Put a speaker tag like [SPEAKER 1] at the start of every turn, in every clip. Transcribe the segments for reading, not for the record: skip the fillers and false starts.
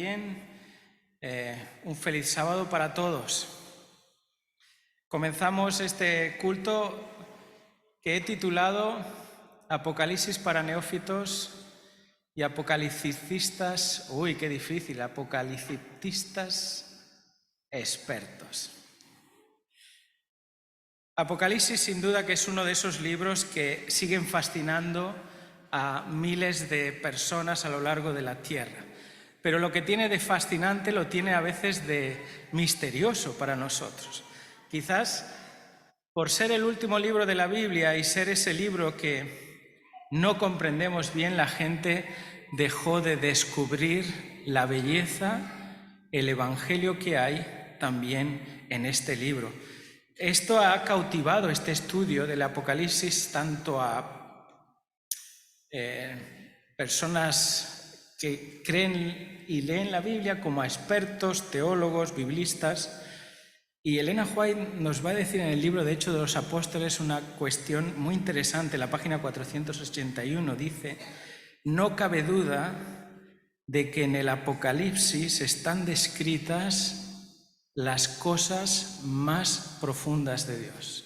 [SPEAKER 1] Bien, un feliz sábado para todos. Comenzamos este culto que he titulado Apocalipsis para neófitos y apocalicistas. Uy, qué difícil, apocalicistas expertos. Apocalipsis sin duda que es uno de esos libros que siguen fascinando a miles de personas a lo largo de la tierra. Pero lo que tiene de fascinante lo tiene a veces de misterioso para nosotros. Quizás por ser el último libro de la Biblia y ser ese libro que no comprendemos bien, la gente dejó de descubrir la belleza, el evangelio que hay también en este libro. Esto ha cautivado este estudio del Apocalipsis tanto a personas que creen y leen la Biblia como a expertos, teólogos, biblistas. Y Elena White nos va a decir en el libro de Hechos de los Apóstoles una cuestión muy interesante. La página 481 dice: no cabe duda de que en el Apocalipsis están descritas las cosas más profundas de Dios.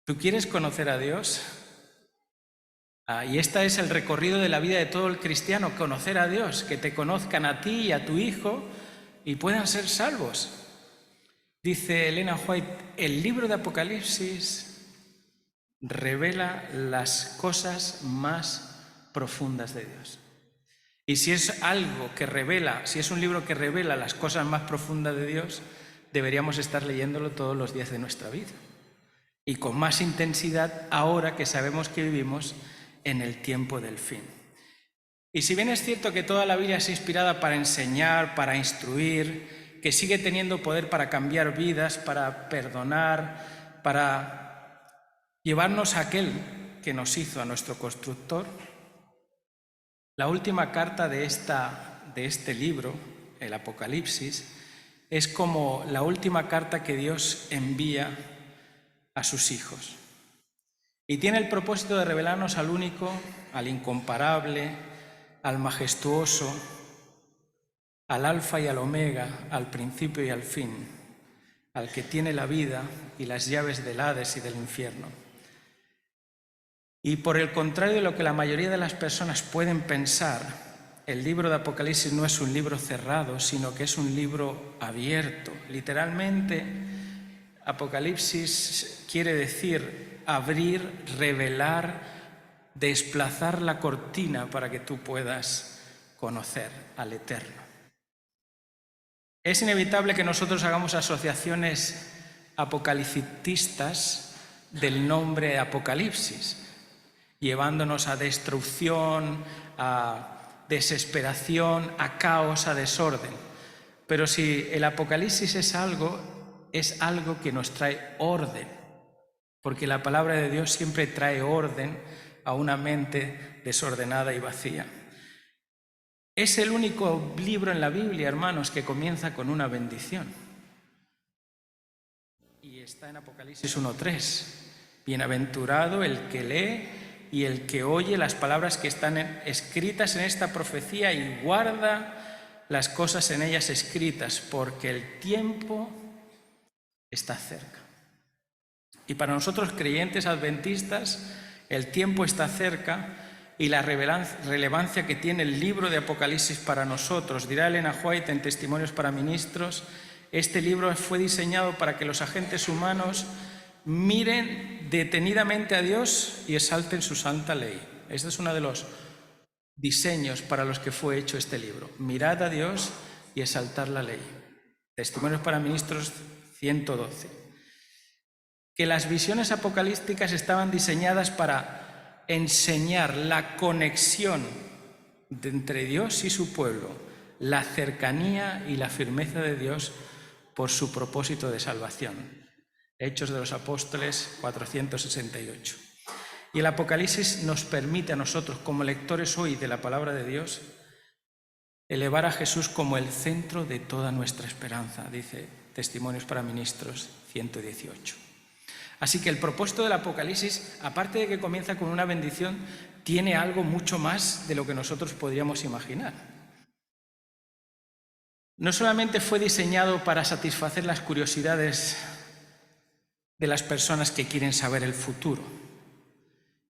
[SPEAKER 1] ¿Tú quieres conocer a Dios? Y este es el recorrido de la vida de todo el cristiano, conocer a Dios, que te conozcan a ti y a tu hijo y puedan ser salvos. Dice Elena White, el libro de Apocalipsis revela las cosas más profundas de Dios. Y si es algo que revela, si es un libro que revela las cosas más profundas de Dios, deberíamos estar leyéndolo todos los días de nuestra vida. Y con más intensidad ahora que sabemos que vivimos en el tiempo del fin. Y si bien es cierto que toda la Biblia es inspirada para enseñar, para instruir, que sigue teniendo poder para cambiar vidas, para perdonar, para llevarnos a aquel que nos hizo, a nuestro constructor, la última carta de este libro, el Apocalipsis, es como la última carta que Dios envía a sus hijos. Y tiene el propósito de revelarnos al único, al incomparable, al majestuoso, al alfa y al omega, al principio y al fin, al que tiene la vida y las llaves del Hades y del infierno. Y por el contrario de lo que la mayoría de las personas pueden pensar, el libro de Apocalipsis no es un libro cerrado, sino que es un libro abierto. Literalmente, Apocalipsis quiere decir abrir, revelar, desplazar la cortina para que tú puedas conocer al Eterno. Es inevitable que nosotros hagamos asociaciones apocaliptistas del nombre Apocalipsis, llevándonos a destrucción, a desesperación, a caos, a desorden. Pero si el Apocalipsis es algo que nos trae orden. Porque la palabra de Dios siempre trae orden a una mente desordenada y vacía. Es el único libro en la Biblia, hermanos, que comienza con una bendición. Y está en Apocalipsis 1:3. Bienaventurado el que lee y el que oye las palabras que están escritas en esta profecía y guarda las cosas en ellas escritas, porque el tiempo está cerca. Y para nosotros creyentes adventistas, el tiempo está cerca y la relevancia que tiene el libro de Apocalipsis para nosotros. Dirá Elena White en Testimonios para Ministros, este libro fue diseñado para que los agentes humanos miren detenidamente a Dios y exalten su santa ley. Este es uno de los diseños para los que fue hecho este libro. Mirad a Dios y exaltar la ley. Testimonios para Ministros 112. Que las visiones apocalípticas estaban diseñadas para enseñar la conexión entre Dios y su pueblo, la cercanía y la firmeza de Dios por su propósito de salvación. Hechos de los Apóstoles 468. Y el Apocalipsis nos permite a nosotros, como lectores hoy de la palabra de Dios, elevar a Jesús como el centro de toda nuestra esperanza, dice Testimonios para Ministros 118. Así que el propósito del Apocalipsis, aparte de que comienza con una bendición, tiene algo mucho más de lo que nosotros podríamos imaginar. no solamente fue diseñado para satisfacer las curiosidades de las personas que quieren saber el futuro.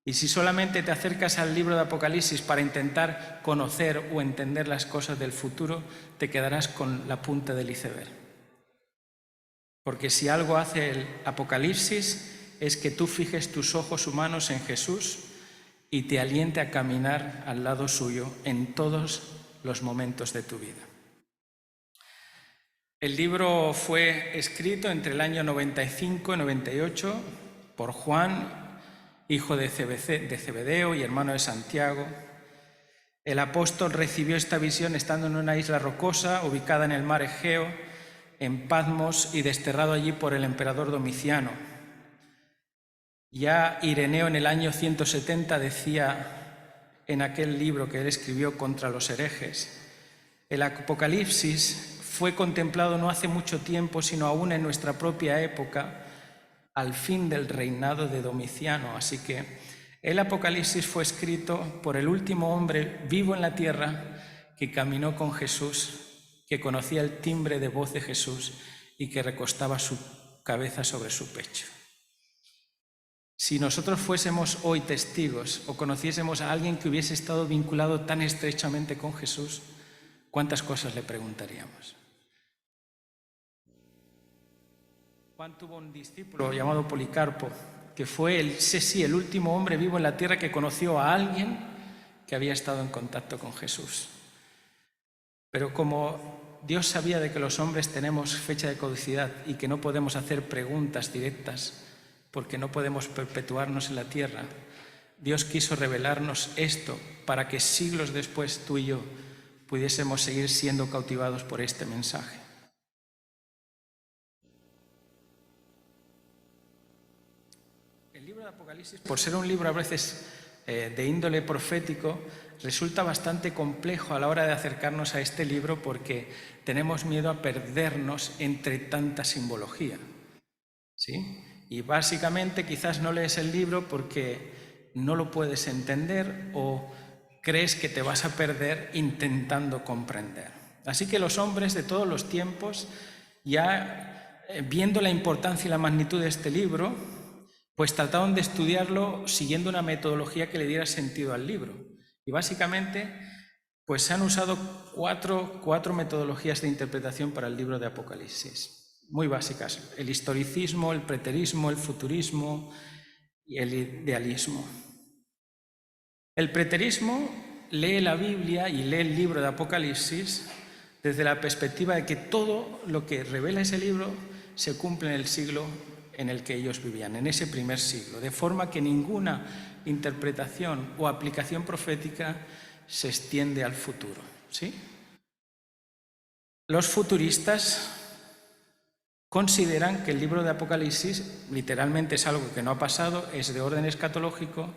[SPEAKER 1] Y si solamente te acercas al libro de Apocalipsis para intentar conocer o entender las cosas del futuro, te quedarás con la punta del iceberg. Porque si algo hace el Apocalipsis es que tú fijes tus ojos humanos en Jesús y te aliente a caminar al lado suyo en todos los momentos de tu vida. El libro fue escrito entre el año 95 y 98 por Juan, hijo de Zebedeo y hermano de Santiago. El apóstol recibió esta visión estando en una isla rocosa ubicada en el mar Egeo, en Patmos, y desterrado allí por el emperador Domiciano. Ya Ireneo en el año 170 decía en aquel libro que él escribió contra los herejes: el Apocalipsis fue contemplado no hace mucho tiempo, sino aún en nuestra propia época, al fin del reinado de Domiciano. Así que el Apocalipsis fue escrito por el último hombre vivo en la tierra que caminó con Jesús, que conocía el timbre de voz de Jesús y que recostaba su cabeza sobre su pecho. Si nosotros fuésemos hoy testigos o conociésemos a alguien que hubiese estado vinculado tan estrechamente con Jesús, ¿cuántas cosas le preguntaríamos? Juan tuvo un discípulo llamado Policarpo, que fue el último hombre vivo en la tierra que conoció a alguien que había estado en contacto con Jesús. Pero como Dios sabía de que los hombres tenemos fecha de caducidad y que no podemos hacer preguntas directas porque no podemos perpetuarnos en la tierra, Dios quiso revelarnos esto para que siglos después tú y yo pudiésemos seguir siendo cautivados por este mensaje. El libro de Apocalipsis, por ser un libro a veces de índole profético, resulta bastante complejo a la hora de acercarnos a este libro porque tenemos miedo a perdernos entre tanta simbología, ¿sí? Y básicamente quizás no lees el libro porque no lo puedes entender o crees que te vas a perder intentando comprender. Así que los hombres de todos los tiempos, ya viendo la importancia y la magnitud de este libro, pues trataron de estudiarlo siguiendo una metodología que le diera sentido al libro. Y básicamente, pues se han usado cuatro metodologías de interpretación para el libro de Apocalipsis, muy básicas: el historicismo, el preterismo, el futurismo y el idealismo. El preterismo lee la Biblia y lee el libro de Apocalipsis desde la perspectiva de que todo lo que revela ese libro se cumple en el siglo en el que ellos vivían, en ese primer siglo, de forma que ninguna interpretación o aplicación profética se extiende al futuro, ¿sí? Los futuristas consideran que el libro de Apocalipsis literalmente es algo que no ha pasado, es de orden escatológico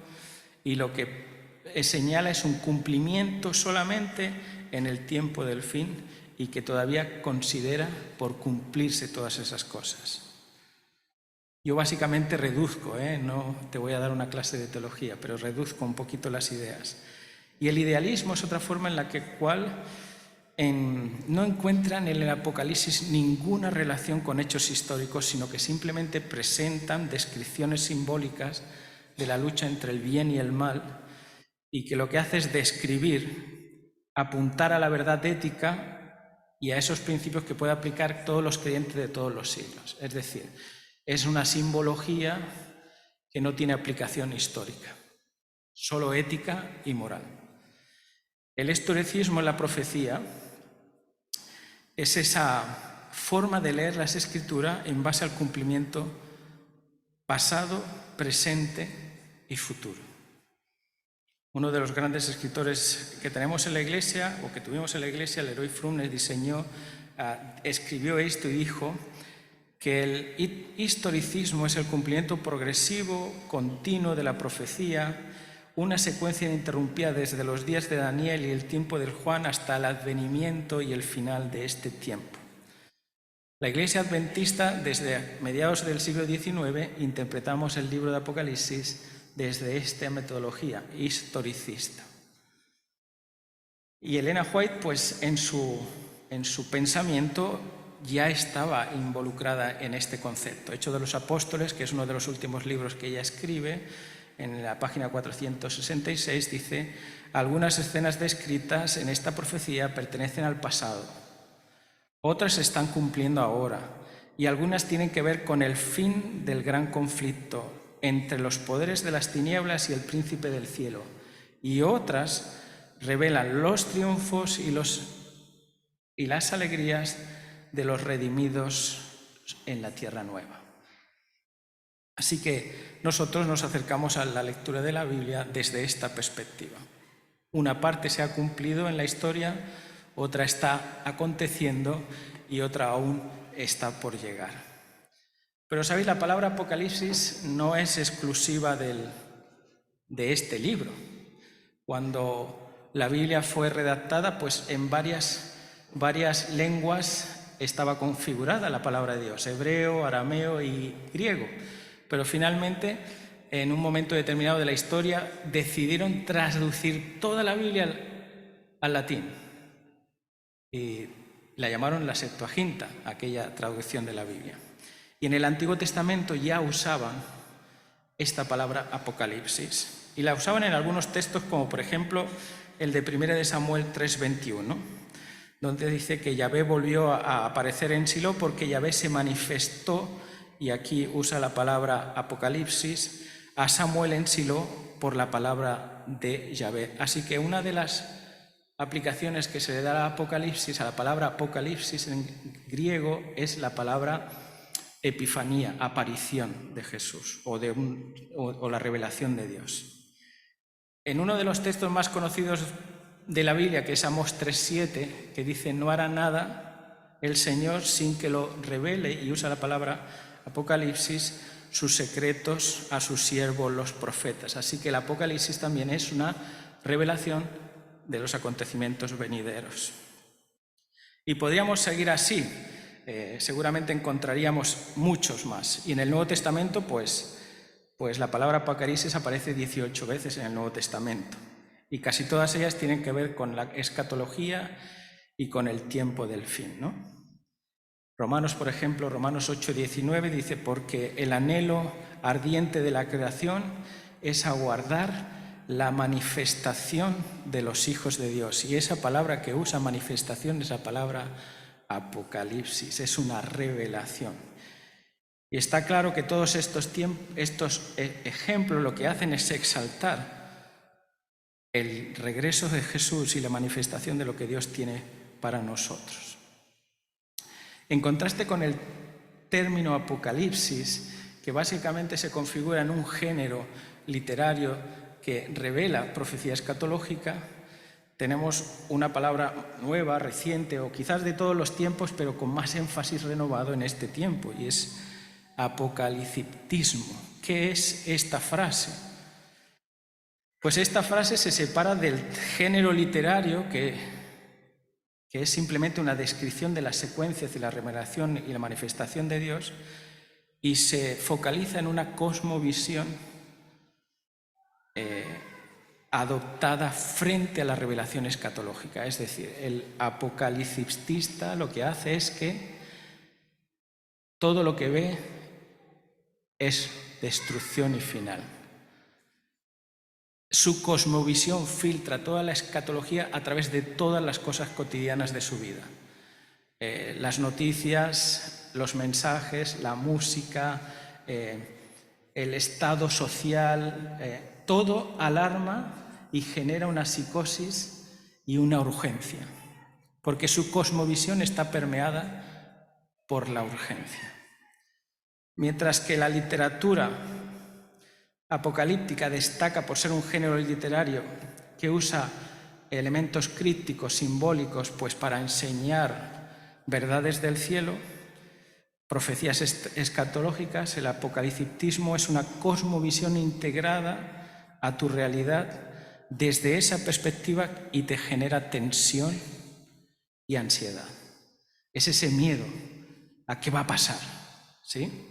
[SPEAKER 1] y lo que señala es un cumplimiento solamente en el tiempo del fin y que todavía considera por cumplirse todas esas cosas. Yo básicamente reduzco, no te voy a dar una clase de teología, pero reduzco un poquito las ideas. Y el idealismo es otra forma en la cual no encuentran en el Apocalipsis ninguna relación con hechos históricos, sino que simplemente presentan descripciones simbólicas de la lucha entre el bien y el mal, y que lo que hace es describir, apuntar a la verdad ética y a esos principios que puede aplicar todos los creyentes de todos los siglos. Es decir, es una simbología que no tiene aplicación histórica, solo ética y moral. El historicismo en la profecía es esa forma de leer las Escrituras en base al cumplimiento pasado, presente y futuro. Uno de los grandes escritores que tenemos en la Iglesia, o que tuvimos en la Iglesia, Leroy Frumnes, escribió esto y dijo que el historicismo es el cumplimiento progresivo, continuo de la profecía, una secuencia ininterrumpida desde los días de Daniel y el tiempo del Juan hasta el advenimiento y el final de este tiempo. La Iglesia Adventista, desde mediados del siglo XIX, interpretamos el libro de Apocalipsis desde esta metodología historicista. Y Elena White, pues en en su pensamiento ya estaba involucrada en este concepto. Hechos de los Apóstoles, que es uno de los últimos libros que ella escribe, en la página 466 dice: algunas escenas descritas en esta profecía pertenecen al pasado, otras se están cumpliendo ahora, y algunas tienen que ver con el fin del gran conflicto entre los poderes de las tinieblas y el príncipe del cielo, y otras revelan los triunfos y las alegrías de los redimidos en la tierra nueva. Así que nosotros nos acercamos a la lectura de la Biblia desde esta perspectiva. Una parte se ha cumplido en la historia, otra está aconteciendo y otra aún está por llegar. Pero sabéis, la palabra Apocalipsis no es exclusiva de este libro. Cuando la Biblia fue redactada, pues en varias lenguas estaba configurada la palabra de Dios: hebreo, arameo y griego. Pero finalmente, en un momento determinado de la historia, decidieron traducir toda la Biblia al latín. Y la llamaron la Septuaginta, aquella traducción de la Biblia. Y en el Antiguo Testamento ya usaban esta palabra Apocalipsis. Y la usaban en algunos textos, como por ejemplo el de 1 de Samuel 3:21, donde dice que Yahvé volvió a aparecer en Silo porque Yahvé se manifestó, y aquí usa la palabra Apocalipsis, a Samuel en Silo por la palabra de Yahvé. Así que una de las aplicaciones que se le da a Apocalipsis, a la palabra Apocalipsis en griego, es la palabra epifanía, aparición de Jesús o la revelación de Dios. En uno de los textos más conocidos de la Biblia, que es Amós 3:7, que dice: no hará nada el Señor sin que lo revele, y usa la palabra Apocalipsis, sus secretos a sus siervos los profetas. Así que el Apocalipsis también es una revelación de los acontecimientos venideros. Y podríamos seguir así, seguramente encontraríamos muchos más. Y en el Nuevo Testamento, pues la palabra Apocalipsis aparece 18 veces en el Nuevo Testamento. Y casi todas ellas tienen que ver con la escatología y con el tiempo del fin, ¿no? Romanos, por ejemplo, Romanos 8:19 dice: porque el anhelo ardiente de la creación es aguardar la manifestación de los hijos de Dios. Y esa palabra que usa manifestación es la palabra Apocalipsis, es una revelación. Y está claro que todos estos ejemplos lo que hacen es exaltar el regreso de Jesús y la manifestación de lo que Dios tiene para nosotros. En contraste con el término Apocalipsis, que básicamente se configura en un género literario que revela profecía escatológica, tenemos una palabra nueva, reciente, o quizás de todos los tiempos, pero con más énfasis renovado en este tiempo, y es apocaliptismo. ¿Qué es esta frase? Pues esta frase se separa del género literario que es simplemente una descripción de las secuencias de la revelación y la manifestación de Dios, y se focaliza en una cosmovisión adoptada frente a la revelación escatológica. Es decir, el apocaliptista lo que hace es que todo lo que ve es destrucción y final. Su cosmovisión filtra toda la escatología a través de todas las cosas cotidianas de su vida. Las noticias, los mensajes, la música, el estado social, todo alarma y genera una psicosis y una urgencia, porque su cosmovisión está permeada por la urgencia. Mientras que la literatura apocalíptica destaca por ser un género literario que usa elementos crípticos, simbólicos, pues para enseñar verdades del cielo, profecías escatológicas, el apocaliptismo es una cosmovisión integrada a tu realidad desde esa perspectiva y te genera tensión y ansiedad. Es ese miedo a qué va a pasar, ¿sí?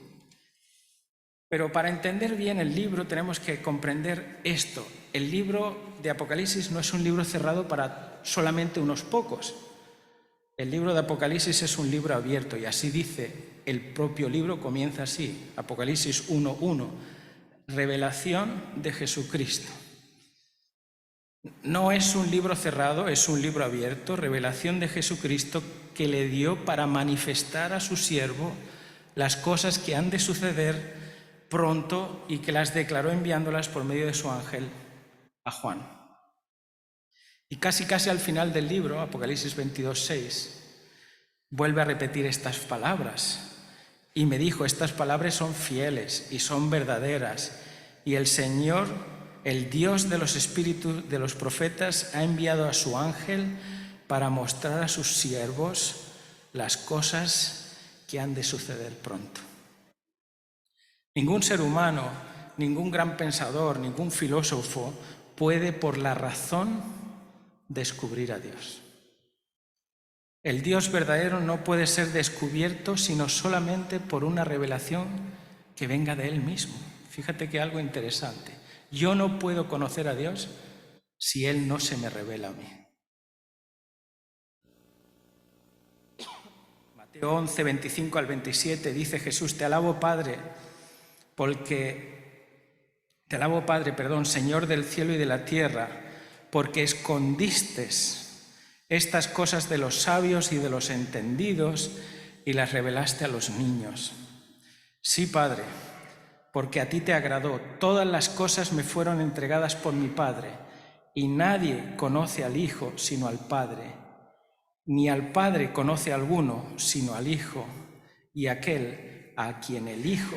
[SPEAKER 1] Pero para entender bien el libro tenemos que comprender esto. El libro de Apocalipsis no es un libro cerrado para solamente unos pocos. El libro de Apocalipsis es un libro abierto y así dice el propio libro, comienza así, Apocalipsis 1:1, revelación de Jesucristo. No es un libro cerrado, es un libro abierto, revelación de Jesucristo que le dio para manifestar a su siervo las cosas que han de suceder pronto y que las declaró enviándolas por medio de su ángel a Juan. Y casi al final del libro, Apocalipsis 22:6, vuelve a repetir estas palabras. Y me dijo, estas palabras son fieles y son verdaderas. Y el Señor, el Dios de los espíritus de los profetas, ha enviado a su ángel para mostrar a sus siervos las cosas que han de suceder pronto. Ningún ser humano, ningún gran pensador, ningún filósofo puede por la razón descubrir a Dios. El Dios verdadero no puede ser descubierto sino solamente por una revelación que venga de Él mismo. Fíjate que algo interesante. Yo no puedo conocer a Dios si Él no se me revela a mí. Mateo 11, 25 al 27 dice Jesús, te alabo Padre, Señor del cielo y de la tierra, porque escondiste estas cosas de los sabios y de los entendidos y las revelaste a los niños. Sí, Padre, porque a ti te agradó. Todas las cosas me fueron entregadas por mi Padre, y nadie conoce al Hijo sino al Padre, ni al Padre conoce a alguno sino al Hijo, y aquel a quien el Hijo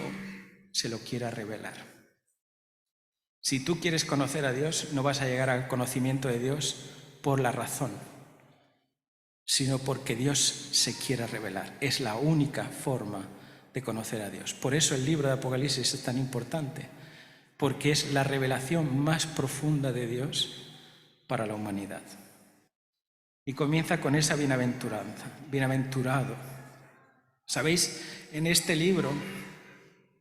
[SPEAKER 1] se lo quiera revelar. Si tú quieres conocer a Dios, no vas a llegar al conocimiento de Dios por la razón, sino porque Dios se quiera revelar. Es la única forma de conocer a Dios. Por eso el libro de Apocalipsis es tan importante, porque es la revelación más profunda de Dios para la humanidad. Y comienza con esa bienaventuranza, bienaventurado. ¿Sabéis? En este libro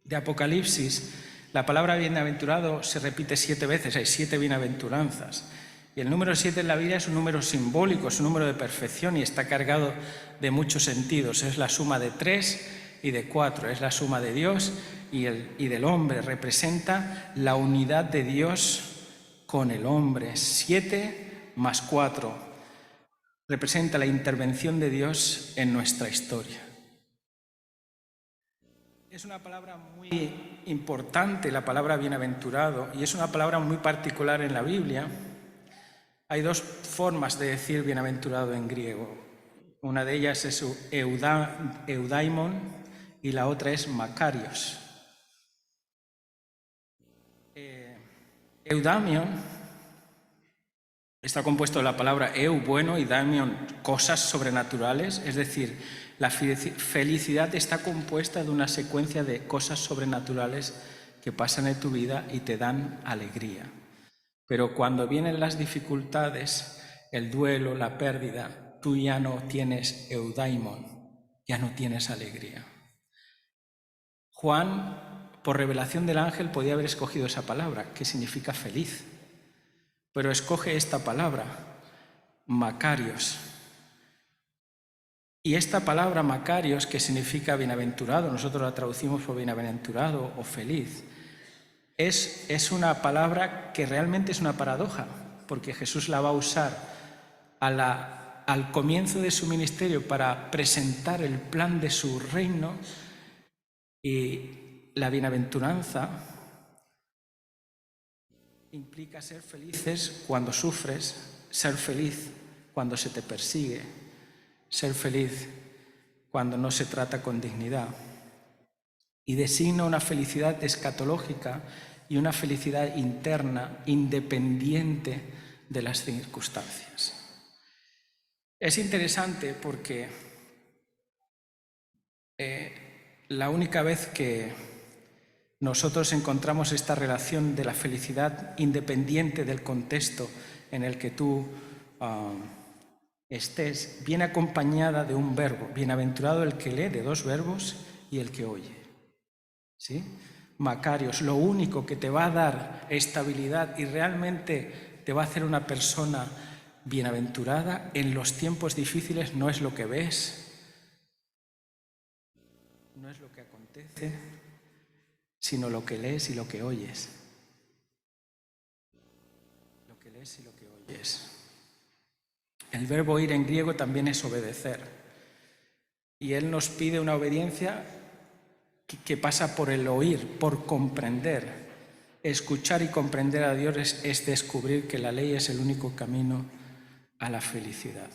[SPEAKER 1] de Apocalipsis, la palabra bienaventurado se repite 7 veces, hay 7 bienaventuranzas. Y el número 7 en la Biblia es un número simbólico, es un número de perfección y está cargado de muchos sentidos. Es la suma de 3 y de 4, es la suma de Dios y del hombre. Representa la unidad de Dios con el hombre. 7 más 4 representa la intervención de Dios en nuestra historia. Es una palabra muy importante, la palabra bienaventurado, y es una palabra muy particular en la Biblia. Hay 2 formas de decir bienaventurado en griego. Una de ellas es eudaimon y la otra es makarios. Eudaimon está compuesto de la palabra bueno, y daimion, cosas sobrenaturales, es decir, la felicidad está compuesta de una secuencia de cosas sobrenaturales que pasan en tu vida y te dan alegría. Pero cuando vienen las dificultades, el duelo, la pérdida, tú ya no tienes eudaimon, ya no tienes alegría. Juan, por revelación del ángel, podía haber escogido esa palabra, que significa feliz, pero escoge esta palabra, makarios. Y esta palabra makarios, que significa bienaventurado, nosotros la traducimos por bienaventurado o feliz, es una palabra que realmente es una paradoja, porque Jesús la va a usar al comienzo de su ministerio para presentar el plan de su reino, y la bienaventuranza implica ser felices cuando sufres, ser feliz cuando se te persigue, ser feliz cuando no se trata con dignidad. Y designa una felicidad escatológica y una felicidad interna, independiente de las circunstancias. Es interesante porque la única vez que nosotros encontramos esta relación de la felicidad independiente del contexto en el que tú estés, viene acompañada de un verbo. Bienaventurado el que lee, de 2 verbos, y el que oye. ¿Sí? Makarios, lo único que te va a dar estabilidad y realmente te va a hacer una persona bienaventurada en los tiempos difíciles no es lo que ves, no es lo que acontece, sino lo que lees y lo que oyes. Lo que lees y lo que oyes. El verbo oír en griego también es obedecer. Y Él nos pide una obediencia que pasa por el oír, por comprender. Escuchar y comprender a Dios es descubrir que la ley es el único camino a la felicidad.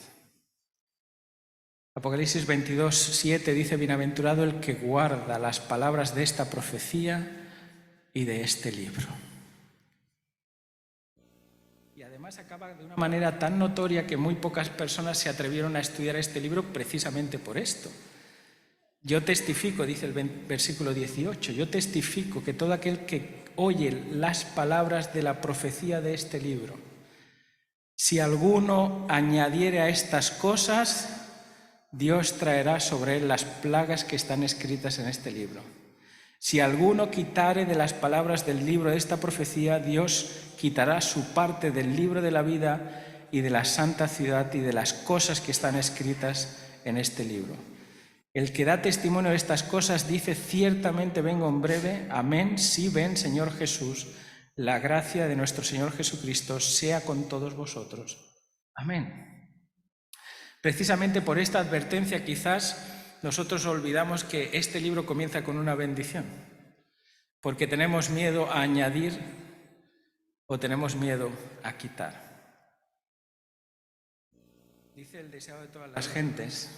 [SPEAKER 1] Apocalipsis 22:7 dice: bienaventurado el que guarda las palabras de esta profecía y de este libro. Y además acaba de una manera tan notoria que muy pocas personas se atrevieron a estudiar este libro precisamente por esto. Yo testifico, dice el versículo 18, yo testifico que todo aquel que oye las palabras de la profecía de este libro, si alguno añadiere a estas cosas, Dios traerá sobre él las plagas que están escritas en este libro. Si alguno quitare de las palabras del libro de esta profecía, Dios quitará su parte del libro de la vida y de la santa ciudad y de las cosas que están escritas en este libro. El que da testimonio de estas cosas dice: ciertamente vengo en breve. Amén. Sí, ven, Señor Jesús. La gracia de nuestro Señor Jesucristo sea con todos vosotros. Amén. Precisamente por esta advertencia quizás nosotros olvidamos que este libro comienza con una bendición, porque tenemos miedo a añadir o tenemos miedo a quitar. Dice el deseado de todas las gentes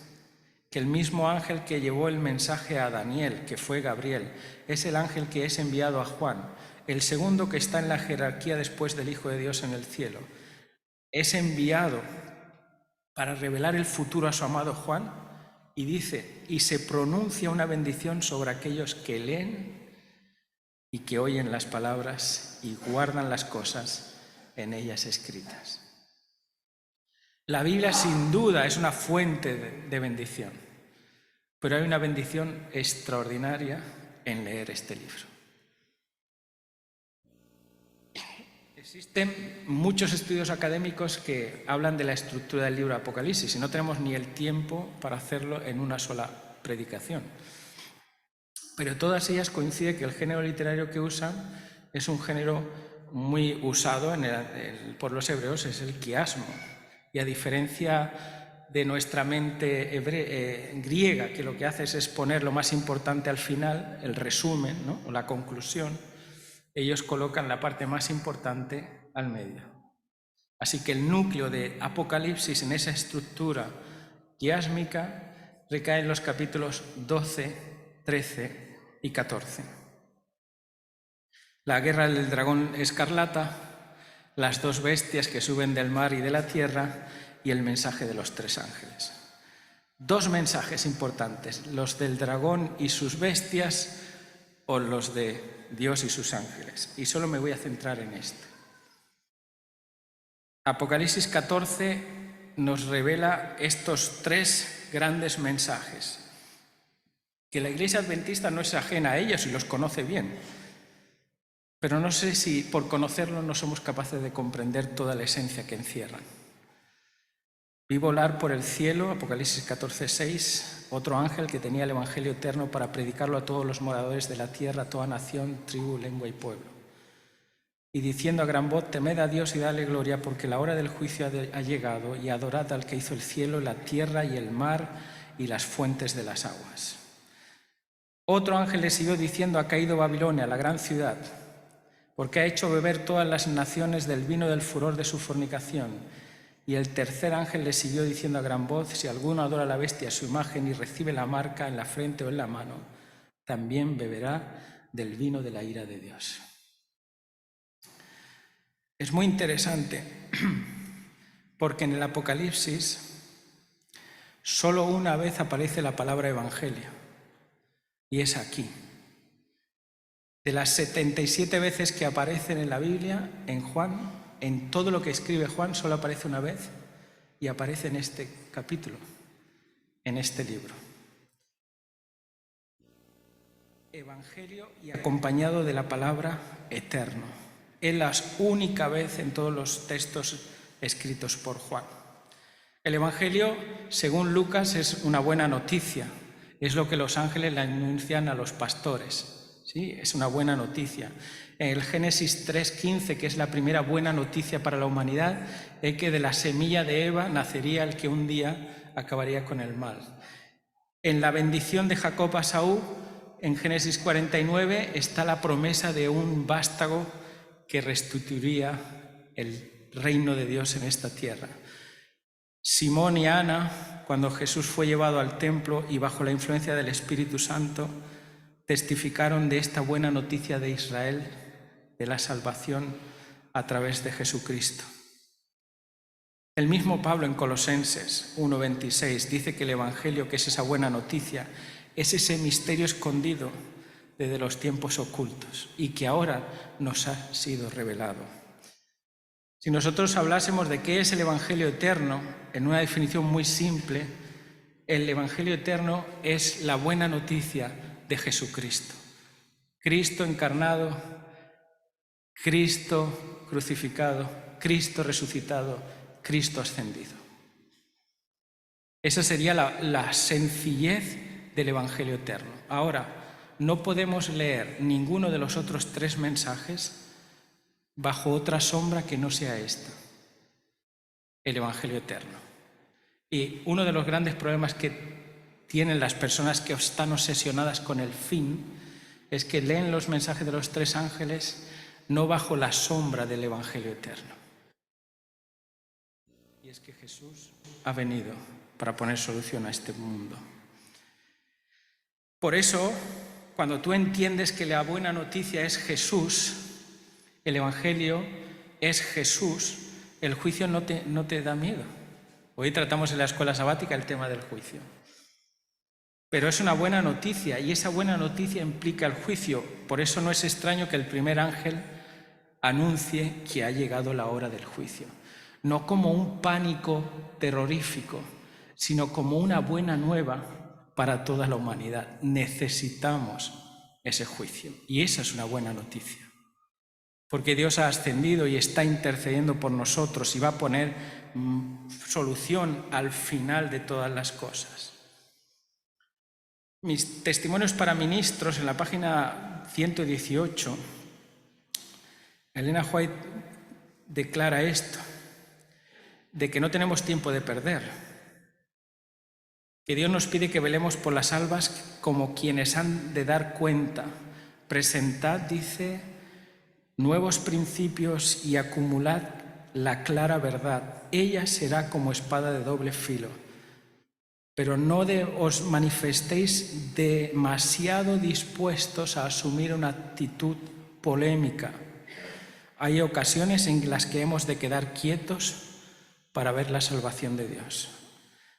[SPEAKER 1] que el mismo ángel que llevó el mensaje a Daniel, que fue Gabriel, es el ángel que es enviado a Juan, el segundo que está en la jerarquía después del Hijo de Dios en el cielo. Es enviado para revelar el futuro a su amado Juan, y dice, y se pronuncia una bendición sobre aquellos que leen y que oyen las palabras y guardan las cosas en ellas escritas. La Biblia sin duda es una fuente de bendición, pero hay una bendición extraordinaria en leer este libro. Existen muchos estudios académicos que hablan de la estructura del libro de Apocalipsis y no tenemos ni el tiempo para hacerlo en una sola predicación. Pero todas ellas coinciden que el género literario que usan es un género muy usado por los hebreos, es el quiasmo. Y a diferencia de nuestra mente griega, que lo que hace es poner lo más importante al final, el resumen, ¿no?, o la conclusión, ellos colocan la parte más importante al medio. Así que el núcleo de Apocalipsis en esa estructura quiásmica recae en los capítulos 12, 13 y 14. La guerra del dragón escarlata, las dos bestias que suben del mar y de la tierra y el mensaje de los tres ángeles. Dos mensajes importantes, los del dragón y sus bestias o los de Dios y sus ángeles. Y solo me voy a centrar en este. Apocalipsis 14 nos revela estos tres grandes mensajes, que la Iglesia Adventista no es ajena a ellos y los conoce bien. Pero no sé si por conocerlo no somos capaces de comprender toda la esencia que encierran. Vi volar por el cielo, Apocalipsis 14:6, otro ángel que tenía el Evangelio eterno para predicarlo a todos los moradores de la tierra, a toda nación, tribu, lengua y pueblo. Y diciendo a gran voz: temed a Dios y dale gloria, porque la hora del juicio ha llegado, y adorad al que hizo el cielo, la tierra y el mar y las fuentes de las aguas. Otro ángel le siguió diciendo: ha caído Babilonia, la gran ciudad, porque ha hecho beber todas las naciones del vino del furor de su fornicación. Y el tercer ángel le siguió diciendo a gran voz: si alguno adora a la bestia, a su imagen, y recibe la marca en la frente o en la mano, también beberá del vino de la ira de Dios. Es muy interesante porque en el Apocalipsis solo una vez aparece la palabra evangelio, y es aquí. De las 77 veces que aparecen en la Biblia, en Juan, en todo lo que escribe Juan, solo aparece una vez, y aparece en este capítulo, en este libro. Evangelio y acompañado de la palabra eterno. Es la única vez en todos los textos escritos por Juan. El Evangelio, según Lucas, es una buena noticia. Es lo que los ángeles le anuncian a los pastores. ¿Sí? Es una buena noticia. En el Génesis 3:15, que es la primera buena noticia para la humanidad, es que de la semilla de Eva nacería el que un día acabaría con el mal. En la bendición de Jacob a Esaú, en Génesis 49, está la promesa de un vástago que restituiría el reino de Dios en esta tierra. Simón y Ana, cuando Jesús fue llevado al templo y bajo la influencia del Espíritu Santo, testificaron de esta buena noticia de Israel, de la salvación a través de Jesucristo. El mismo Pablo en Colosenses 1:26 dice que el Evangelio, que es esa buena noticia, es ese misterio escondido desde los tiempos ocultos y que ahora nos ha sido revelado. Si nosotros hablásemos de qué es el Evangelio eterno, en una definición muy simple, el Evangelio eterno es la buena noticia de Jesucristo. Cristo encarnado, Cristo crucificado, Cristo resucitado, Cristo ascendido. Esa sería la sencillez del Evangelio eterno. Ahora, no podemos leer ninguno de los otros 3 mensajes bajo otra sombra que no sea esta, el Evangelio eterno. Y uno de los grandes problemas que tienen las personas que están obsesionadas con el fin es que leen los mensajes de los 3 ángeles no bajo la sombra del Evangelio eterno. Y es que Jesús ha venido para poner solución a este mundo. Por eso, cuando tú entiendes que la buena noticia es Jesús, el Evangelio es Jesús, el juicio no te da miedo. Hoy tratamos en la escuela sabática el tema del juicio. Pero es una buena noticia y esa buena noticia implica el juicio. Por eso no es extraño que el primer ángel anuncie que ha llegado la hora del juicio. No como un pánico terrorífico, sino como una buena nueva para toda la humanidad. Necesitamos ese juicio y esa es una buena noticia. Porque Dios ha ascendido y está intercediendo por nosotros y va a poner solución al final de todas las cosas. Mis testimonios para ministros, en la página 118, Elena White declara esto, de que no tenemos tiempo de perder, que Dios nos pide que velemos por las almas como quienes han de dar cuenta. Presentad, dice, nuevos principios y acumulad la clara verdad. Ella será como espada de doble filo. Pero no os manifestéis demasiado dispuestos a asumir una actitud polémica. Hay ocasiones en las que hemos de quedar quietos para ver la salvación de Dios.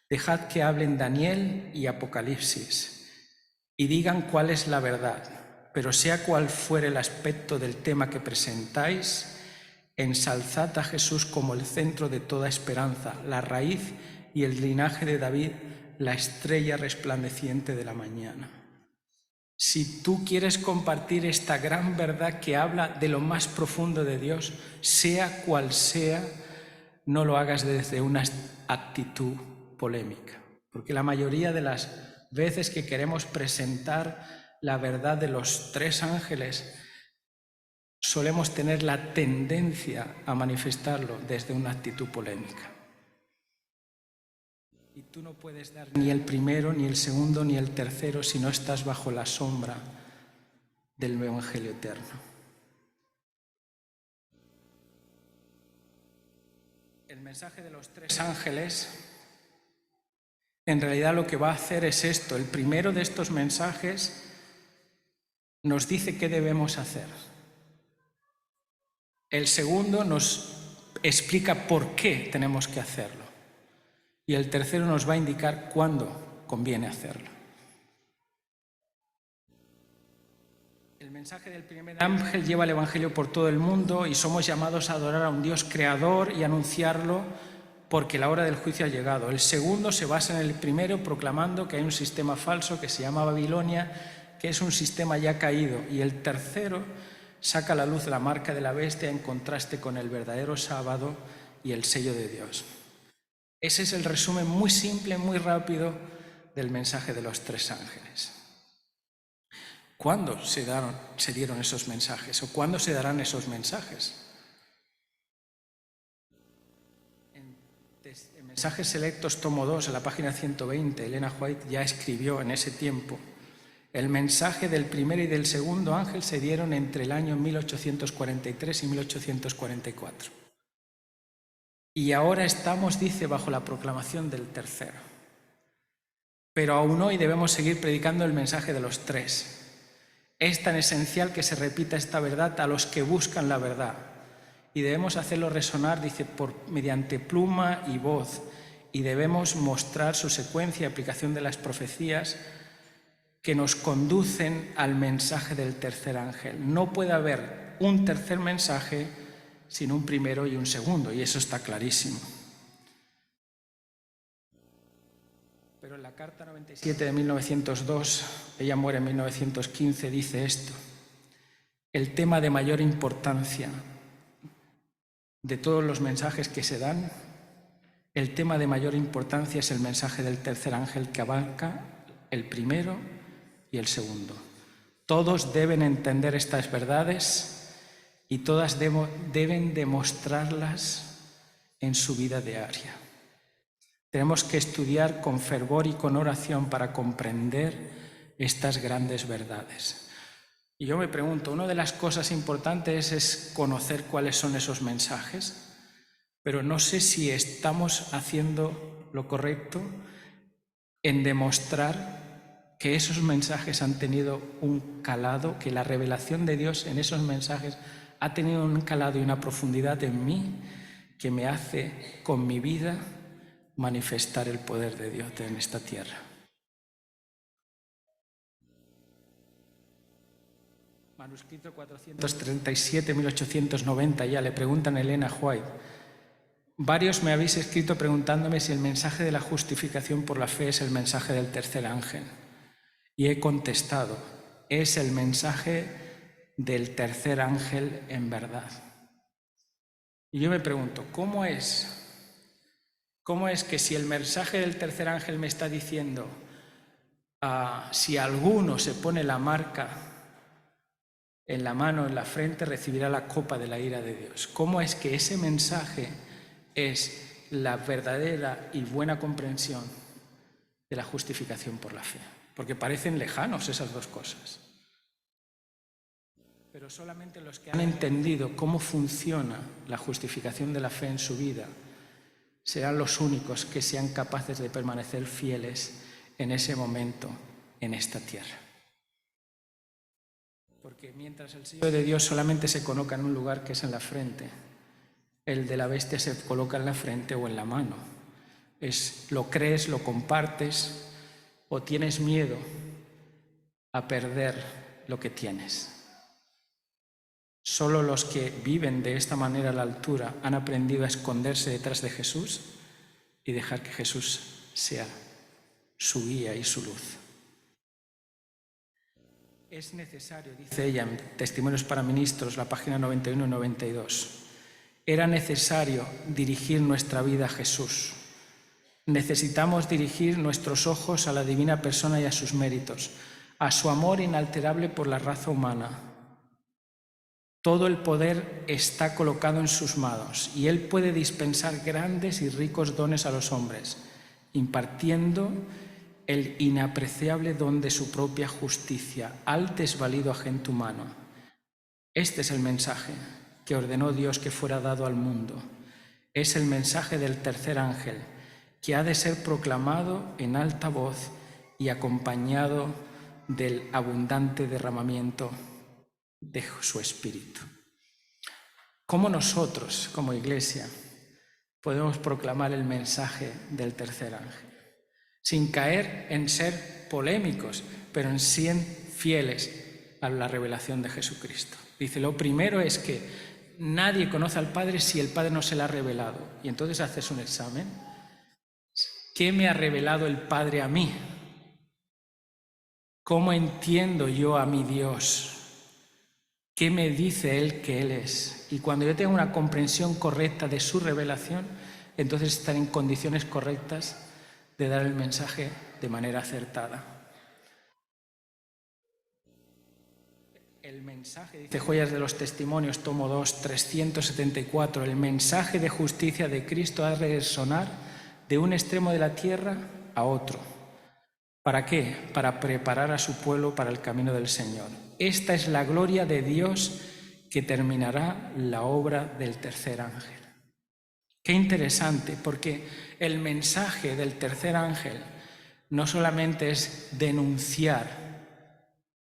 [SPEAKER 1] Dejad que hablen Daniel y Apocalipsis y digan cuál es la verdad. Pero sea cual fuere el aspecto del tema que presentáis, ensalzad a Jesús como el centro de toda esperanza, la raíz y el linaje de David, la estrella resplandeciente de la mañana. Si tú quieres compartir esta gran verdad que habla de lo más profundo de Dios, sea cual sea, no lo hagas desde una actitud polémica, porque la mayoría de las veces que queremos presentar la verdad de los 3 ángeles, solemos tener la tendencia a manifestarlo desde una actitud polémica. Y tú no puedes dar ni el primero, ni el segundo, ni el tercero si no estás bajo la sombra del Evangelio eterno. El mensaje de los 3 ángeles, en realidad lo que va a hacer es esto. El primero de estos mensajes nos dice qué debemos hacer. El segundo nos explica por qué tenemos que hacerlo. Y el tercero nos va a indicar cuándo conviene hacerlo. El mensaje del primer ángel lleva el Evangelio por todo el mundo y somos llamados a adorar a un Dios creador y anunciarlo porque la hora del juicio ha llegado. El segundo se basa en el primero proclamando que hay un sistema falso que se llama Babilonia, que es un sistema ya caído, y el tercero saca a la luz la marca de la bestia en contraste con el verdadero sábado y el sello de Dios. Ese es el resumen muy simple, muy rápido del mensaje de los 3 ángeles. ¿Cuándo se dieron esos mensajes? ¿O cuándo se darán esos mensajes? En Mensajes Selectos, tomo 2, en la página 120, Elena White ya escribió en ese tiempo: el mensaje del primer y del segundo ángel se dieron entre el año 1843 y 1844. Y ahora estamos, dice, bajo la proclamación del tercero. Pero aún hoy debemos seguir predicando el mensaje de los 3. Es tan esencial que se repita esta verdad a los que buscan la verdad. Y debemos hacerlo resonar, dice, mediante pluma y voz. Y debemos mostrar su secuencia y aplicación de las profecías que nos conducen al mensaje del tercer ángel. No puede haber un tercer mensaje sin un primero y un segundo, y eso está clarísimo. Pero en la Carta 97 de 1902, ella muere en 1915, dice esto: el tema de mayor importancia de todos los mensajes que se dan, el tema de mayor importancia es el mensaje del tercer ángel, que abarca el primero y el segundo. Todos deben entender estas verdades y todas deben demostrarlas en su vida diaria. Tenemos que estudiar con fervor y con oración para comprender estas grandes verdades. Y yo me pregunto, una de las cosas importantes es conocer cuáles son esos mensajes, pero no sé si estamos haciendo lo correcto en demostrar que esos mensajes han tenido un calado, que la revelación de Dios en esos mensajes ha tenido un calado y una profundidad en mí que me hace con mi vida manifestar el poder de Dios en esta tierra. Manuscrito 437-1890, ya le preguntan a Elena White: varios me habéis escrito preguntándome si el mensaje de la justificación por la fe es el mensaje del tercer ángel. Y he contestado: es el mensaje del tercer ángel en verdad. Y yo me pregunto, ¿cómo es que si el mensaje del tercer ángel me está diciendo si alguno se pone la marca en la mano, en la frente, recibirá la copa de la ira de Dios? ¿Cómo es que ese mensaje es la verdadera y buena comprensión de la justificación por la fe? Porque parecen lejanos esas dos cosas. Pero solamente los que han entendido cómo funciona la justificación de la fe en su vida serán los únicos que sean capaces de permanecer fieles en ese momento, en esta tierra. Porque mientras el sello de Dios solamente se coloca en un lugar, que es en la frente, el de la bestia se coloca en la frente o en la mano. Lo crees, lo compartes, o tienes miedo a perder lo que tienes. Solo los que viven de esta manera a la altura han aprendido a esconderse detrás de Jesús y dejar que Jesús sea su guía y su luz. Es necesario, dice ella en Testimonios para Ministros, la página 91 y 92, era necesario dirigir nuestra vida a Jesús. Necesitamos dirigir nuestros ojos a la divina persona y a sus méritos, a su amor inalterable por la raza humana. Todo el poder está colocado en sus manos y Él puede dispensar grandes y ricos dones a los hombres, impartiendo el inapreciable don de su propia justicia al desvalido a gente humano. Este es el mensaje que ordenó Dios que fuera dado al mundo. Es el mensaje del tercer ángel, que ha de ser proclamado en alta voz y acompañado del abundante derramamiento de su Espíritu. ¿Cómo nosotros, como Iglesia, podemos proclamar el mensaje del tercer ángel? Sin caer en ser polémicos, pero en ser fieles a la revelación de Jesucristo. Dice, lo primero es que nadie conoce al Padre si el Padre no se le ha revelado. Y entonces haces un examen. ¿Qué me ha revelado el Padre a mí? ¿Cómo entiendo yo a mi Dios? qué me dice Él que Él es. Y cuando yo tengo una comprensión correcta de su revelación, entonces estaré en condiciones correctas de dar el mensaje de manera acertada. El mensaje, dice Joyas de los Testimonios, tomo 2, 374, el mensaje de justicia de Cristo ha de resonar de un extremo de la tierra a otro. ¿Para qué? Para preparar a su pueblo para el camino del Señor. Esta es la gloria de Dios que terminará la obra del tercer ángel. Qué interesante, porque el mensaje del tercer ángel no solamente es denunciar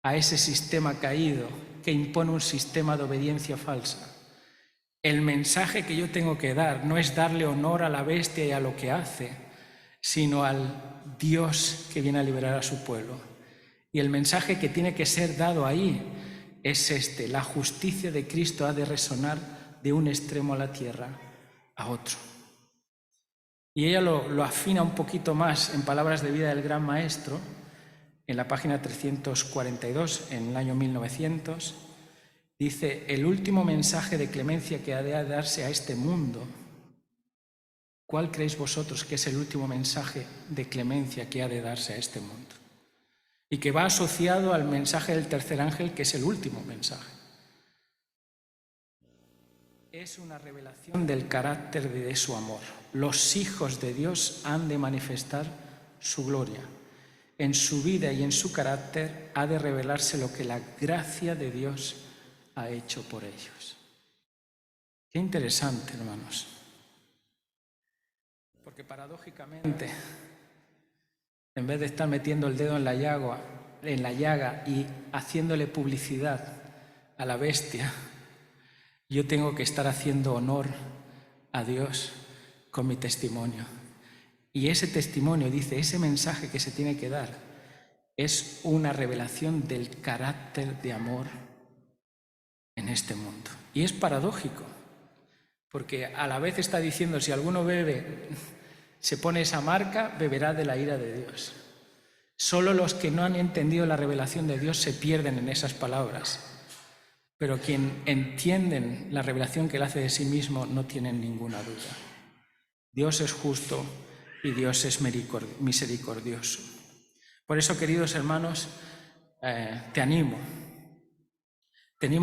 [SPEAKER 1] a ese sistema caído que impone un sistema de obediencia falsa. El mensaje que yo tengo que dar no es darle honor a la bestia y a lo que hace, sino al Dios que viene a liberar a su pueblo. Y el mensaje que tiene que ser dado ahí es este: la justicia de Cristo ha de resonar de un extremo a la tierra a otro. Y ella lo afina un poquito más en Palabras de vida del Gran Maestro, en la página 342, en el año 1900, dice: el último mensaje de clemencia que ha de darse a este mundo. ¿Cuál creéis vosotros que es el último mensaje de clemencia que ha de darse a este mundo? Y que va asociado al mensaje del tercer ángel, que es el último mensaje. Es una revelación del carácter de su amor. Los hijos de Dios han de manifestar su gloria. En su vida y en su carácter ha de revelarse lo que la gracia de Dios ha hecho por ellos. Qué interesante, hermanos. Porque paradójicamente, en vez de estar metiendo el dedo en la llaga y haciéndole publicidad a la bestia, yo tengo que estar haciendo honor a Dios con mi testimonio. Y ese testimonio, dice, ese mensaje que se tiene que dar, es una revelación del carácter de amor en este mundo. Y es paradójico, porque a la vez está diciendo: si alguno bebe, se pone esa marca, beberá de la ira de Dios. Solo los que no han entendido la revelación de Dios se pierden en esas palabras. Pero quien entienden la revelación que Él hace de sí mismo no tienen ninguna duda. Dios es justo y Dios es misericordioso. Por eso, queridos hermanos, te animo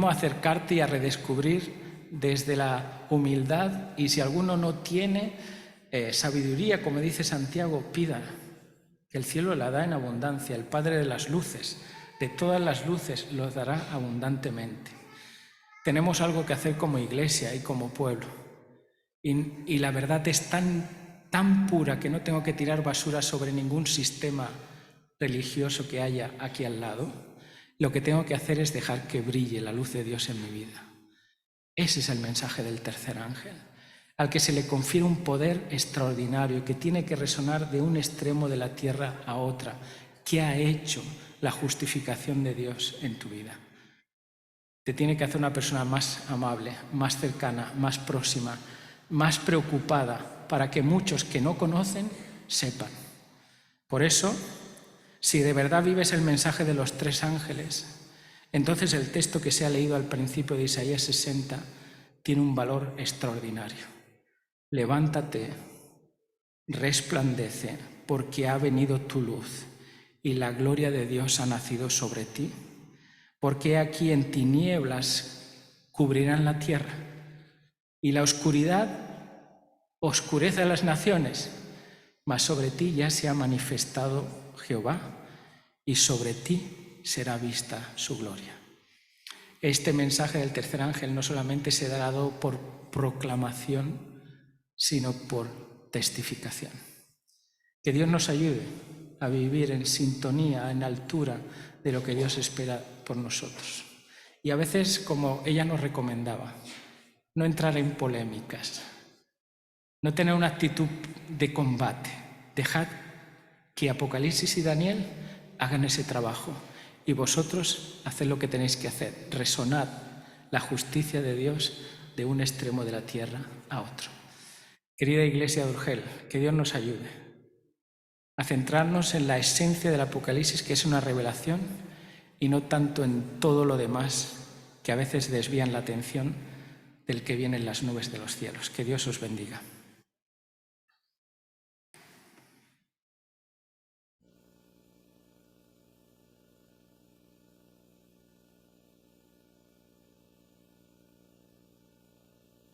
[SPEAKER 1] a acercarte y a redescubrir desde la humildad, y si alguno no tiene sabiduría, como dice Santiago, pida, que el cielo la da en abundancia. El Padre de las luces, de todas las luces, los dará abundantemente. Tenemos algo que hacer como iglesia y como pueblo. Y la verdad es tan pura que no tengo que tirar basura sobre ningún sistema religioso que haya aquí al lado. Lo que tengo que hacer es dejar que brille la luz de Dios en mi vida. Ese es el mensaje del tercer ángel, al que se le confiere un poder extraordinario que tiene que resonar de un extremo de la tierra a otra. ¿Qué ha hecho la justificación de Dios en tu vida? Te tiene que hacer una persona más amable, más cercana, más próxima, más preocupada, para que muchos que no conocen sepan. Por eso, si de verdad vives el mensaje de los tres ángeles, entonces el texto que se ha leído al principio de Isaías 60 tiene un valor extraordinario. Levántate, resplandece, porque ha venido tu luz y la gloria de Dios ha nacido sobre ti. Porque aquí en tinieblas cubrirán la tierra y la oscuridad oscurece a las naciones, mas sobre ti ya se ha manifestado Jehová y sobre ti será vista su gloria. Este mensaje del tercer ángel no solamente se ha dado por proclamación, sino por testificación. Que Dios nos ayude a vivir en sintonía, en altura de lo que Dios espera por nosotros. Y a veces, como ella nos recomendaba, no entrar en polémicas, no tener una actitud de combate. Dejad que Apocalipsis y Daniel hagan ese trabajo y vosotros haced lo que tenéis que hacer, resonad la justicia de Dios de un extremo de la tierra a otro. Querida Iglesia de Urgel, que Dios nos ayude a centrarnos en la esencia del Apocalipsis, que es una revelación, y no tanto en todo lo demás que a veces desvían la atención del que viene en las nubes de los cielos. Que Dios os bendiga.